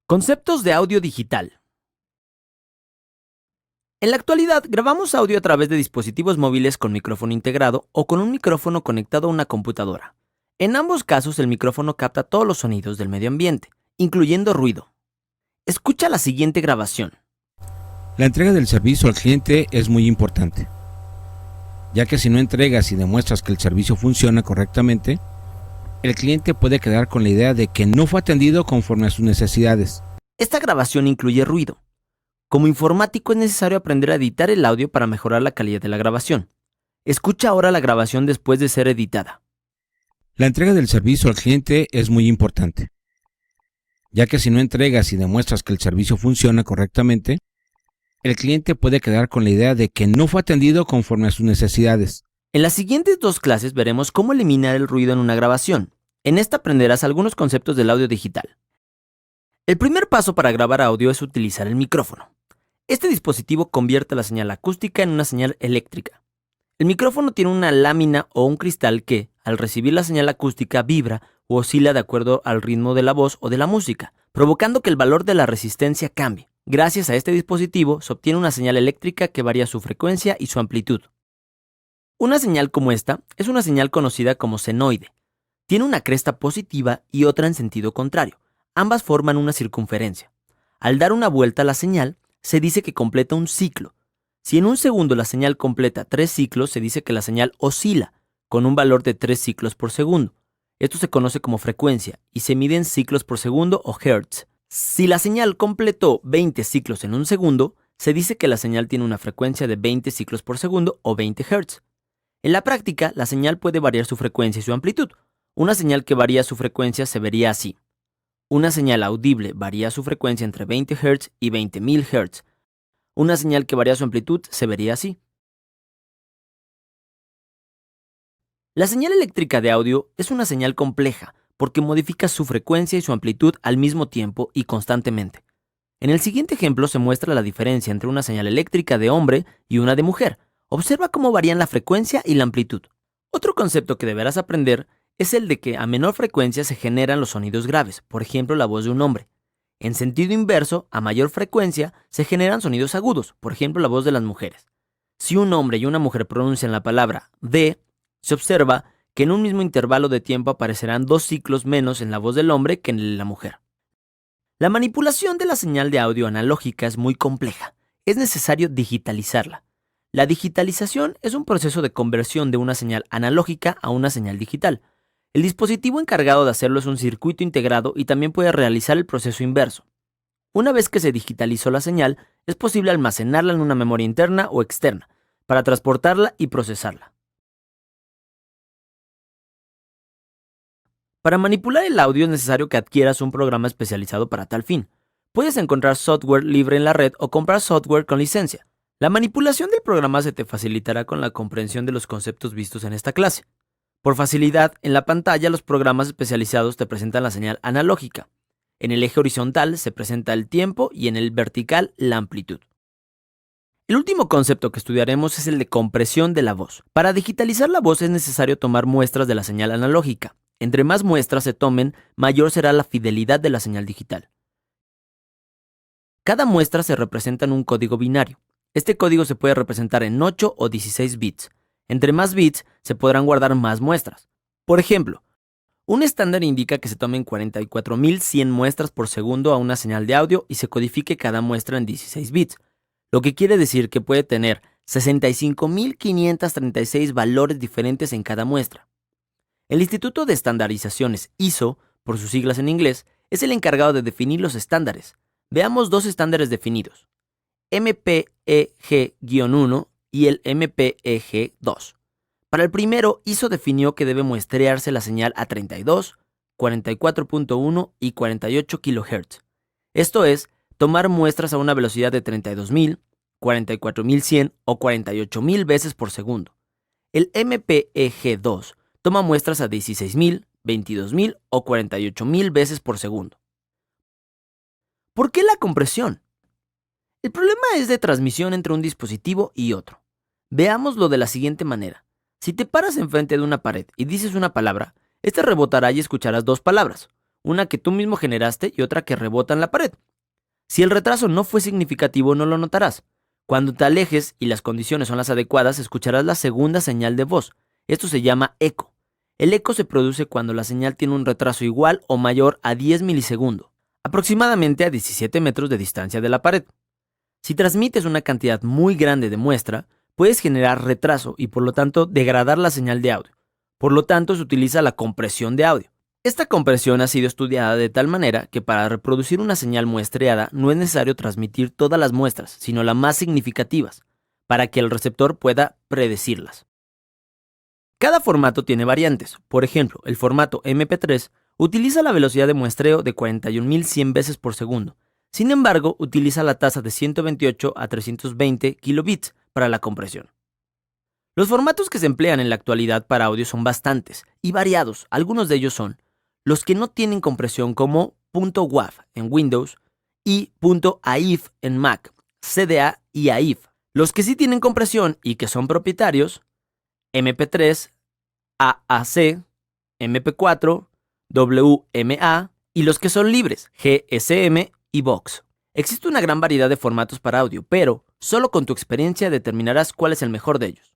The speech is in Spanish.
Conceptos de audio digital. En la actualidad, grabamos audio a través de dispositivos móviles con micrófono integrado o con un micrófono conectado a una computadora. En ambos casos, el micrófono capta todos los sonidos del medio ambiente, incluyendo ruido. Escucha la siguiente grabación. La entrega del servicio al cliente es muy importante, ya que si no entregas y demuestras que el servicio funciona correctamente, el cliente puede quedar con la idea de que no fue atendido conforme a sus necesidades. Esta grabación incluye ruido. Como informático es necesario aprender a editar el audio para mejorar la calidad de la grabación. Escucha ahora la grabación después de ser editada. La entrega del servicio al cliente es muy importante, ya que si no entregas y demuestras que el servicio funciona correctamente, el cliente puede quedar con la idea de que no fue atendido conforme a sus necesidades. En las siguientes dos clases veremos cómo eliminar el ruido en una grabación. En esta aprenderás algunos conceptos del audio digital. El primer paso para grabar audio es utilizar el micrófono. Este dispositivo convierte la señal acústica en una señal eléctrica. El micrófono tiene una lámina o un cristal que, al recibir la señal acústica, vibra o oscila de acuerdo al ritmo de la voz o de la música, provocando que el valor de la resistencia cambie. Gracias a este dispositivo se obtiene una señal eléctrica que varía su frecuencia y su amplitud. Una señal como esta es una señal conocida como senoide. Tiene una cresta positiva y otra en sentido contrario. Ambas forman una circunferencia. Al dar una vuelta a la señal, se dice que completa un ciclo. Si en un segundo la señal completa 3 ciclos, se dice que la señal oscila, con un valor de 3 ciclos por segundo. Esto se conoce como frecuencia y se mide en ciclos por segundo o hertz. Si la señal completó 20 ciclos en un segundo, se dice que la señal tiene una frecuencia de 20 ciclos por segundo o 20 hertz. En la práctica, la señal puede variar su frecuencia y su amplitud. Una señal que varía su frecuencia se vería así. Una señal audible varía su frecuencia entre 20 Hz y 20.000 Hz. Una señal que varía su amplitud se vería así. La señal eléctrica de audio es una señal compleja porque modifica su frecuencia y su amplitud al mismo tiempo y constantemente. En el siguiente ejemplo se muestra la diferencia entre una señal eléctrica de hombre y una de mujer. Observa cómo varían la frecuencia y la amplitud. Otro concepto que deberás aprender es el de que a menor frecuencia se generan los sonidos graves, por ejemplo la voz de un hombre. En sentido inverso, a mayor frecuencia se generan sonidos agudos, por ejemplo la voz de las mujeres. Si un hombre y una mujer pronuncian la palabra de, se observa que en un mismo intervalo de tiempo aparecerán 2 ciclos menos en la voz del hombre que en el de la mujer. La manipulación de la señal de audio analógica es muy compleja. Es necesario digitalizarla. La digitalización es un proceso de conversión de una señal analógica a una señal digital. El dispositivo encargado de hacerlo es un circuito integrado y también puede realizar el proceso inverso. Una vez que se digitalizó la señal, es posible almacenarla en una memoria interna o externa, para transportarla y procesarla. Para manipular el audio es necesario que adquieras un programa especializado para tal fin. Puedes encontrar software libre en la red o comprar software con licencia. La manipulación del programa se te facilitará con la comprensión de los conceptos vistos en esta clase. Por facilidad, en la pantalla los programas especializados te presentan la señal analógica. En el eje horizontal se presenta el tiempo y en el vertical la amplitud. El último concepto que estudiaremos es el de compresión de la voz. Para digitalizar la voz es necesario tomar muestras de la señal analógica. Entre más muestras se tomen, mayor será la fidelidad de la señal digital. Cada muestra se representa en un código binario. Este código se puede representar en 8 o 16 bits. Entre más bits, se podrán guardar más muestras. Por ejemplo, un estándar indica que se tomen 44.100 muestras por segundo a una señal de audio y se codifique cada muestra en 16 bits, lo que quiere decir que puede tener 65.536 valores diferentes en cada muestra. El Instituto de Estandarizaciones ISO, por sus siglas en inglés, es el encargado de definir los estándares. Veamos dos estándares definidos: MPEG-1 y el MPEG-2. Para el primero, ISO definió que debe muestrearse la señal a 32, 44.1 y 48 kHz. Esto es, tomar muestras a una velocidad de 32.000, 44.100 o 48.000 veces por segundo. El MPEG-2 toma muestras a 16.000, 22.000 o 48.000 veces por segundo. ¿Por qué la compresión? El problema es de transmisión entre un dispositivo y otro. Veámoslo de la siguiente manera. Si te paras enfrente de una pared y dices una palabra, esta rebotará y escucharás dos palabras. una que tú mismo generaste y otra que rebota en la pared. Si el retraso no fue significativo, no lo notarás. Cuando te alejes y las condiciones son las adecuadas, escucharás la segunda señal de voz. Esto se llama eco. El eco se produce cuando la señal tiene un retraso igual o mayor a 10 milisegundos, aproximadamente a 17 metros de distancia de la pared. Si transmites una cantidad muy grande de muestra, puedes generar retraso y por lo tanto degradar la señal de audio. Por lo tanto, se utiliza la compresión de audio. Esta compresión ha sido estudiada de tal manera que para reproducir una señal muestreada no es necesario transmitir todas las muestras, sino las más significativas, para que el receptor pueda predecirlas. Cada formato tiene variantes. Por ejemplo, el formato MP3 utiliza la velocidad de muestreo de 41.100 veces por segundo. Sin embargo, utiliza la tasa de 128 a 320 kilobits para la compresión. Los formatos que se emplean en la actualidad para audio son bastantes y variados. Algunos de ellos son los que no tienen compresión, como .wav en Windows y .aif en Mac, CDA y AIF. Los que sí tienen compresión y que son propietarios: MP3, AAC, MP4, WMA, y los que son libres, GSM y Vox. Existe una gran variedad de formatos para audio, pero solo con tu experiencia determinarás cuál es el mejor de ellos.